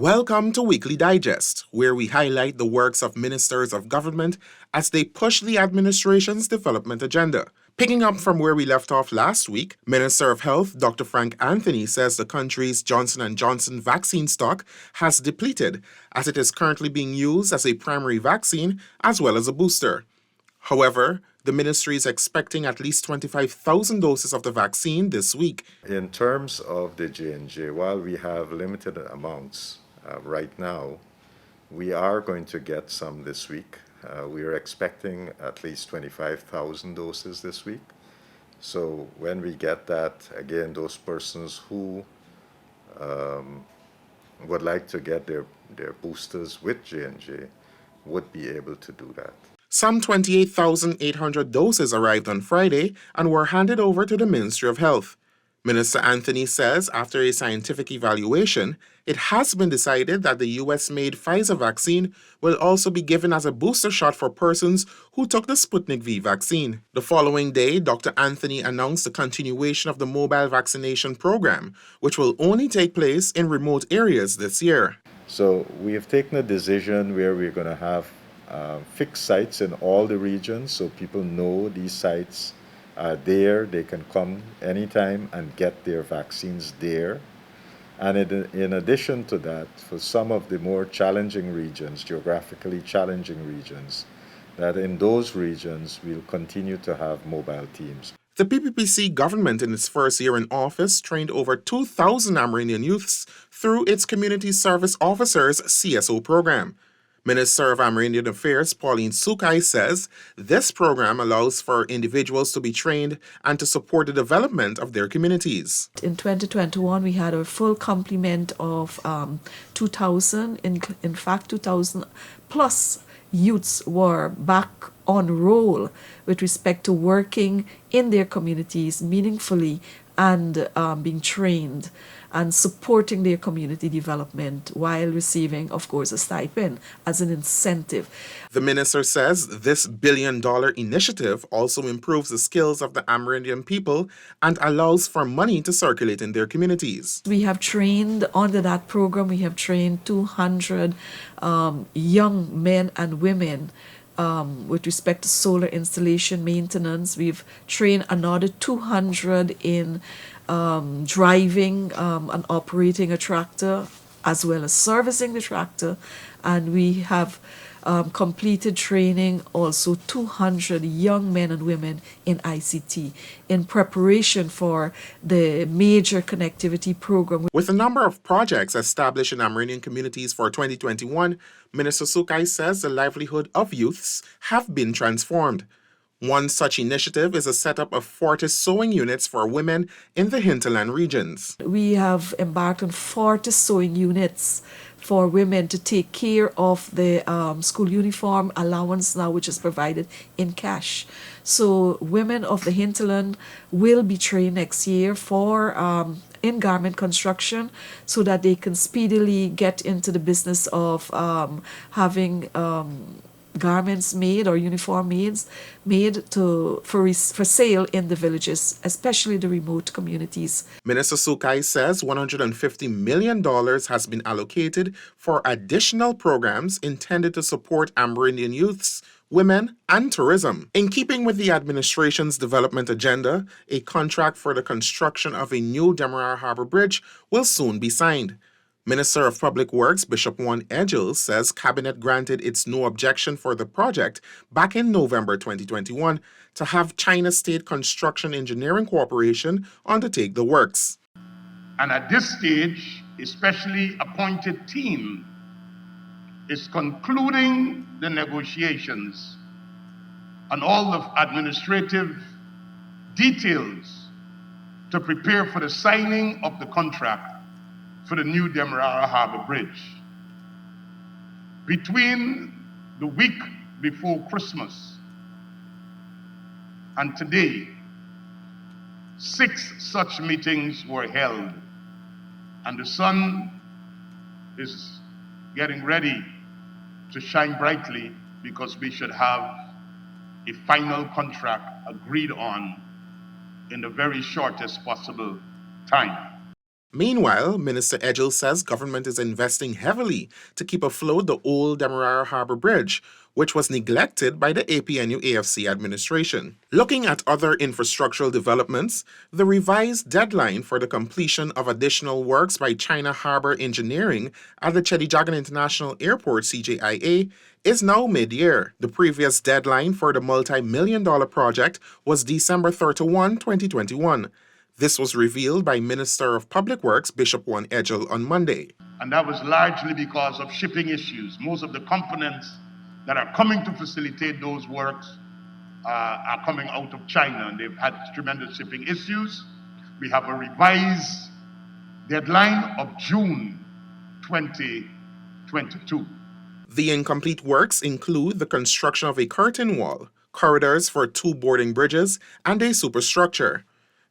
Welcome to Weekly Digest, where we highlight the works of ministers of government as they push the administration's development agenda. Picking up from where we left off last week, Minister of Health Dr. Frank Anthony says the country's Johnson & Johnson vaccine stock has depleted, as it is currently being used as a primary vaccine as well as a booster. However, the ministry is expecting at least 25,000 doses of the vaccine this week. In terms of the J&J, while we have limited amounts right now, we are going to get some this week. We are expecting at least 25,000 doses this week. So when we get that, again, those persons who would like to get their boosters with J&J would be able to do that. Some 28,800 doses arrived on Friday and were handed over to the Ministry of Health. Minister Anthony says after a scientific evaluation, it has been decided that the US-made Pfizer vaccine will also be given as a booster shot for persons who took the Sputnik V vaccine. The following day, Dr. Anthony announced the continuation of the mobile vaccination program, which will only take place in remote areas this year. So we have taken a decision where we're going to have fixed sites in all the regions, so people know these sites are there. They can come anytime and get their vaccines there. And in addition to that, for some of the more challenging regions, geographically challenging regions, that in those regions we'll continue to have mobile teams. The PPPC government in its first year in office trained over 2,000 Amerindian youths through its Community Service Officers CSO program. Minister of Amerindian Affairs Pauline Sukai says this program allows for individuals to be trained and to support the development of their communities. In 2021, we had a full complement of 2,000. In fact, 2,000 plus youths were back on roll with respect to working in their communities meaningfully and being trained and supporting their community development while receiving, of course, a stipend as an incentive. The minister says this billion-dollar initiative also improves the skills of the Amerindian people and allows for money to circulate in their communities. We have trained, under that program, we have trained 200 young men and women with respect to solar installation maintenance. We've trained another 200 in driving and operating a tractor, as well as servicing the tractor. And we have completed training also 200 young men and women in ICT in preparation for the major connectivity program. With a number of projects established in Amerindian communities for 2021, Minister Sukai says the livelihood of youths have been transformed. One such initiative is a setup of 40 sewing units for women in the hinterland regions. We have embarked on 40 sewing units for women to take care of the school uniform allowance now, which is provided in cash. So women of the hinterland will be trained next year for in garment construction so that they can speedily get into the business of having garments made or uniform made for sale in the villages, especially the remote communities. Minister Sukai says $150 million has been allocated for additional programs intended to support Amerindian youths, women, and tourism. In keeping with the administration's development agenda, a contract for the construction of a new Demerara Harbor Bridge will soon be signed. Minister of Public Works Bishop Juan Edgels says Cabinet granted its no objection for the project back in November 2021 to have China State Construction Engineering Corporation undertake the works. And at this stage, a specially appointed team is concluding the negotiations on all the administrative details to prepare for the signing of the contract for the new Demerara Harbor Bridge. Between the week before Christmas and today, 6 such meetings were held, and the sun is getting ready to shine brightly because we should have a final contract agreed on in the very shortest possible time. Meanwhile, Minister Edgell says government is investing heavily to keep afloat the old Demerara Harbour Bridge, which was neglected by the APNU-AFC administration. Looking at other infrastructural developments, the revised deadline for the completion of additional works by China Harbour Engineering at the Chedijagan International Airport CJIA is now mid-year. The previous deadline for the multi-million-dollar project was December 31, 2021. This was revealed by Minister of Public Works Bishop One Edgell on Monday. And that was largely because of shipping issues. Most of the components that are coming to facilitate those works are coming out of China, and they've had tremendous shipping issues. We have a revised deadline of June 2022. The incomplete works include the construction of a curtain wall, corridors for 2 boarding bridges, and a superstructure.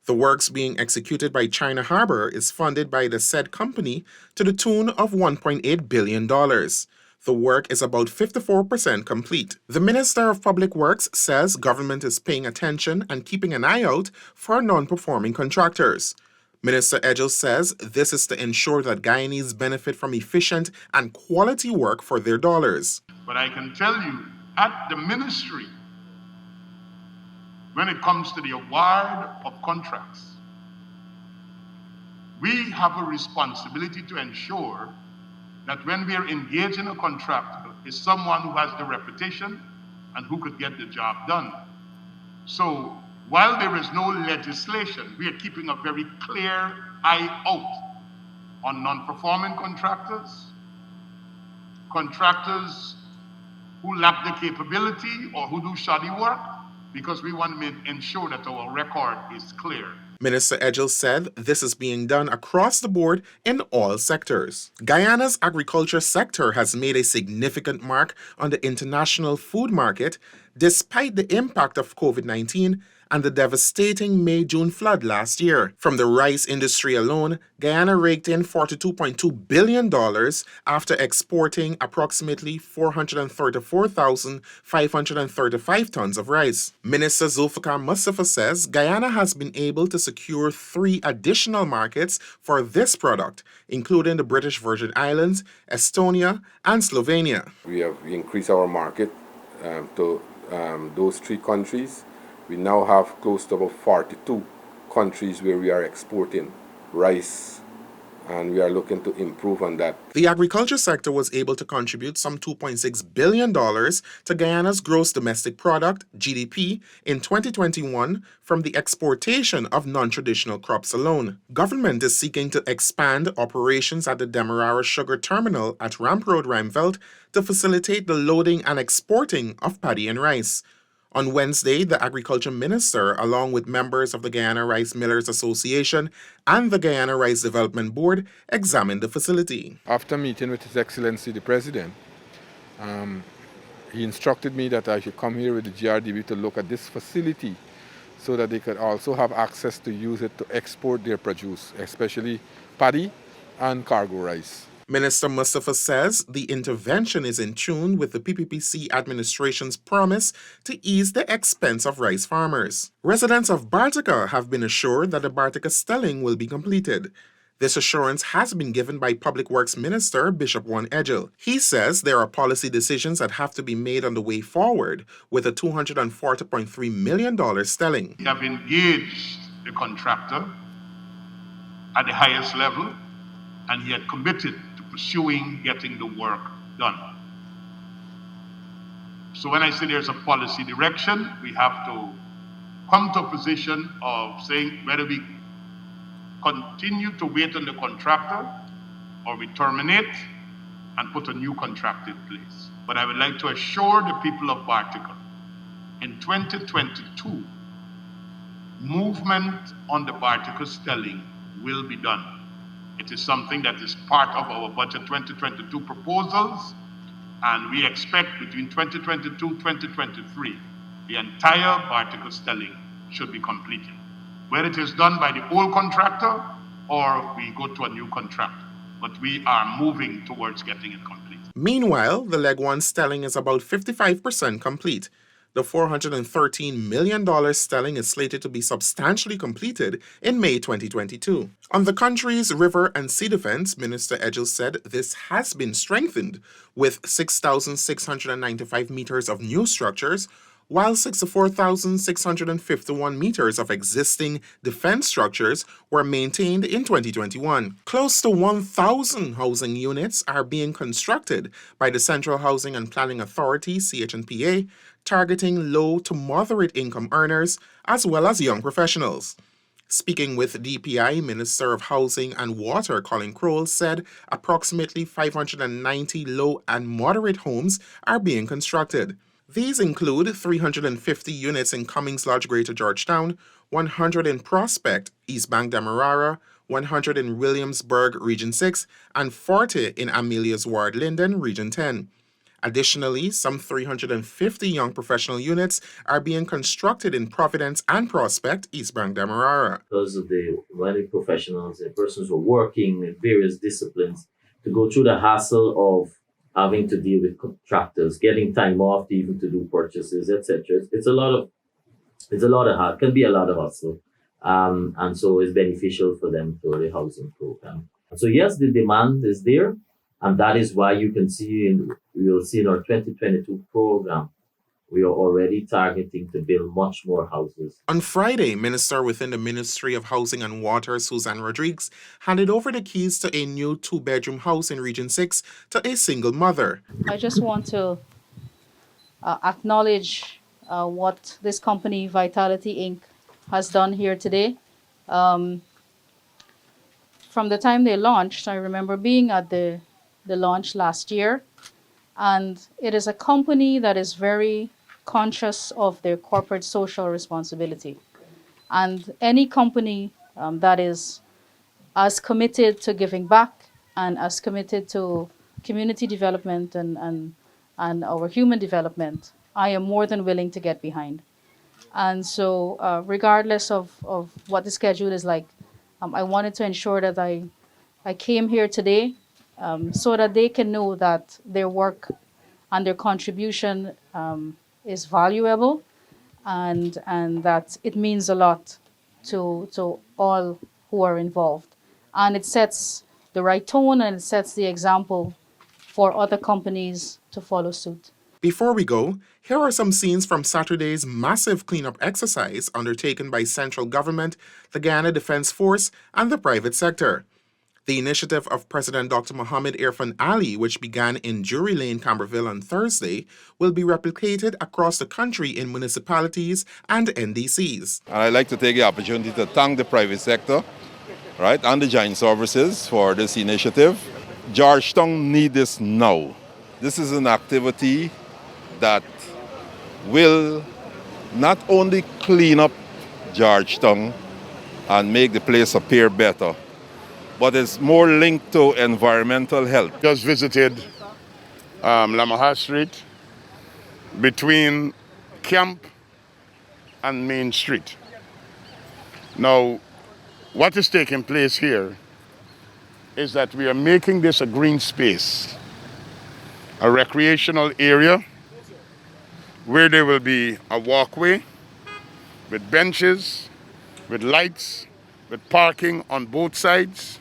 The works being executed by China Harbour is funded by the said company to the tune of $1.8 billion. The work is about 54% complete. The Minister of Public Works says government is paying attention and keeping an eye out for non-performing contractors. Minister Edgell says this is to ensure that Guyanese benefit from efficient and quality work for their dollars. But I can tell you, at the ministry, when it comes to the award of contracts, we have a responsibility to ensure that when we are engaging a contractor, is someone who has the reputation and who could get the job done. So while there is no legislation, we are keeping a very clear eye out on non-performing contractors, contractors who lack the capability or who do shoddy work, because we want to ensure that our record is clear. Minister Edgell said this is being done across the board in all sectors. Guyana's agriculture sector has made a significant mark on the international food market despite the impact of COVID-19 and the devastating May-June flood last year. From the rice industry alone, Guyana raked in $42.2 billion after exporting approximately 434,535 tons of rice. Minister Zulfikar Mustafa says Guyana has been able to secure 3 additional markets for this product, including the British Virgin Islands, Estonia, and Slovenia. We have increased our market to those 3 countries. We now have close to about 42 countries where we are exporting rice, and we are looking to improve on that. The agriculture sector was able to contribute some $2.6 billion to Guyana's gross domestic product, GDP, in 2021 from the exportation of non-traditional crops alone. Government is seeking to expand operations at the Demerara Sugar Terminal at Ramp Road, Rheinfeldt to facilitate the loading and exporting of paddy and rice. On Wednesday, the Agriculture Minister, along with members of the Guyana Rice Millers Association and the Guyana Rice Development Board, examined the facility. After meeting with His Excellency the President, he instructed me that I should come here with the GRDB to look at this facility so that they could also have access to use it to export their produce, especially paddy and cargo rice. Minister Mustafa says the intervention is in tune with the PPPC administration's promise to ease the expense of rice farmers. Residents of Bartica have been assured that the Bartica stelling will be completed. This assurance has been given by Public Works Minister Bishop One Edgell. He says there are policy decisions that have to be made on the way forward with a $240.3 million stelling. We have engaged the contractor at the highest level, and he had committed to pursuing getting the work done. So when I say there's a policy direction, we have to come to a position of saying whether we continue to wait on the contractor or we terminate and put a new contract in place. But I would like to assure the people of Bartica, in 2022, movement on the Bartica stelling will be done. It is something that is part of our budget 2022 proposals, and we expect between 2022-2023, the entire Bartica stelling should be completed. Whether it is done by the old contractor or we go to a new contractor, but we are moving towards getting it complete. Meanwhile, the Leg 1 stelling is about 55% complete. The $413 million stelling is slated to be substantially completed in May 2022. On the country's river and sea defense, Minister Edgell said this has been strengthened with 6,695 meters of new structures, while 64,651 meters of existing defense structures were maintained in 2021. Close to 1,000 housing units are being constructed by the Central Housing and Planning Authority, CHNPA, targeting low to moderate income earners as well as young professionals. Speaking with DPI, Minister of Housing and Water Colin Crowell said approximately 590 low and moderate homes are being constructed. These include 350 units in Cummings Lodge, Greater Georgetown, 100 in Prospect, East Bank, Demerara, 100 in Williamsburg, Region 6, and 40 in Amelia's Ward, Linden, Region 10. Additionally, some 350 young professional units are being constructed in Providence and Prospect, East Bank, Demerara. Because of the many professionals and persons who are working in various disciplines to go through the hassle of having to deal with contractors, getting time off even to do purchases, etc. It's a lot of can be a lot of hustle. And so it's beneficial for them for the housing program. So yes, the demand is there, and that is why you can see we will see in our 2022 program, we are already targeting to build much more houses. On Friday, Minister within the Ministry of Housing and Water, Suzanne Rodriguez, handed over the keys to a new 2-bedroom house in Region 6 to a single mother. I just want to acknowledge what this company, Vitality Inc., has done here today. From the time they launched, I remember being at the launch last year, and it is a company that is very conscious of their corporate social responsibility. And any company that is as committed to giving back and as committed to community development and our human development, I am more than willing to get behind. And so regardless of what the schedule is like, I wanted to ensure that I came here today so that they can know that their work and their contribution is valuable and that it means a lot to all who are involved. And it sets the right tone and it sets the example for other companies to follow suit. Before we go, here are some scenes from Saturday's massive cleanup exercise undertaken by central government, the Guyana Defense Force, and the private sector. The initiative of President Dr. Mohamed Irfan Ali, which began in Drury Lane, Camberville on Thursday, will be replicated across the country in municipalities and NDCs. And I'd like to take the opportunity to thank the private sector, right, and the joint services for this initiative. Georgetown needs this now. This is an activity that will not only clean up Georgetown and make the place appear better, but it's more linked to environmental health. Just visited Lamaha Street between Camp and Main Street. Now, what is taking place here is that we are making this a green space, a recreational area where there will be a walkway with benches, with lights, with parking on both sides,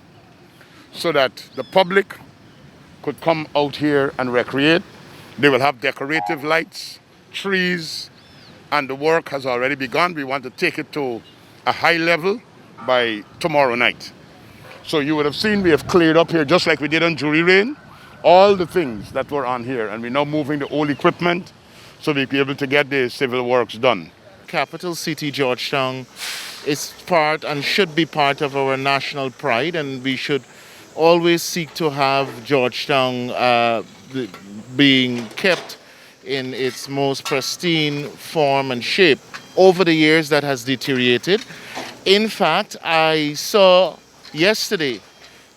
so that the public could come out here and recreate. They will have decorative lights, trees, and the work has already begun. We want to take it to a high level by tomorrow night. So you would have seen we have cleared up here, just like we did on Drury Lane, all the things that were on here, and we're now moving the old equipment so we'll be able to get the civil works done. Capital City Georgetown is part and should be part of our national pride, and we should always seek to have Georgetown being kept in its most pristine form and shape. Over the years, that has deteriorated. In fact, I saw yesterday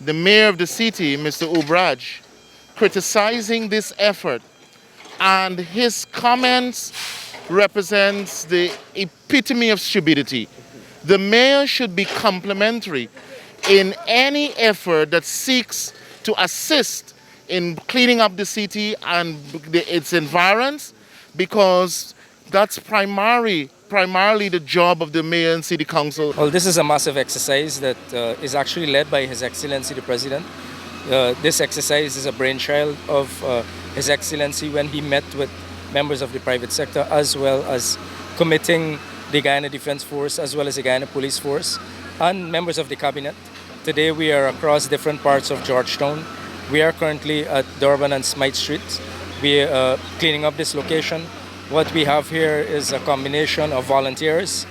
the mayor of the city, Mr. Ubraj, criticizing this effort, and his comments represents the epitome of stupidity. The mayor should be complimentary in any effort that seeks to assist in cleaning up the city and its environs, because That's primarily the job of the mayor and city council. Well, this is a massive exercise that is actually led by His Excellency the President. This exercise is a brainchild of His Excellency when he met with members of the private sector, as well as committing the Guyana Defense Force, as well as the Guyana Police Force, and members of the cabinet. Today we are across different parts of Georgetown. We are currently at Durban and Smythe Streets. We are cleaning up this location. What we have here is a combination of volunteers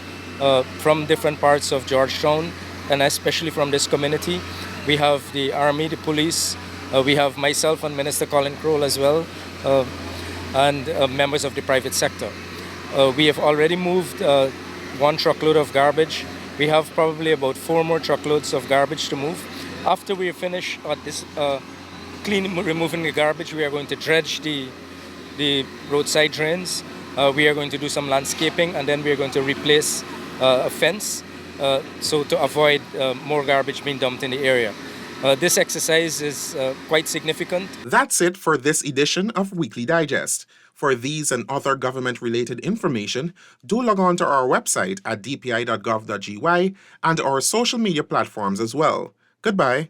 from different parts of Georgetown, and especially from this community. We have the Army, the police, we have myself and Minister Colin Crowell as well, and members of the private sector. We have already moved 1 truckload of garbage. We have probably about 4 more truckloads of garbage to move. After we finish this removing the garbage, we are going to dredge the roadside drains. We are going to do some landscaping, and then we are going to replace a fence so to avoid more garbage being dumped in the area. This exercise is quite significant. That's it for this edition of Weekly Digest. For these and other government-related information, do log on to our website at dpi.gov.gy and our social media platforms as well. Goodbye.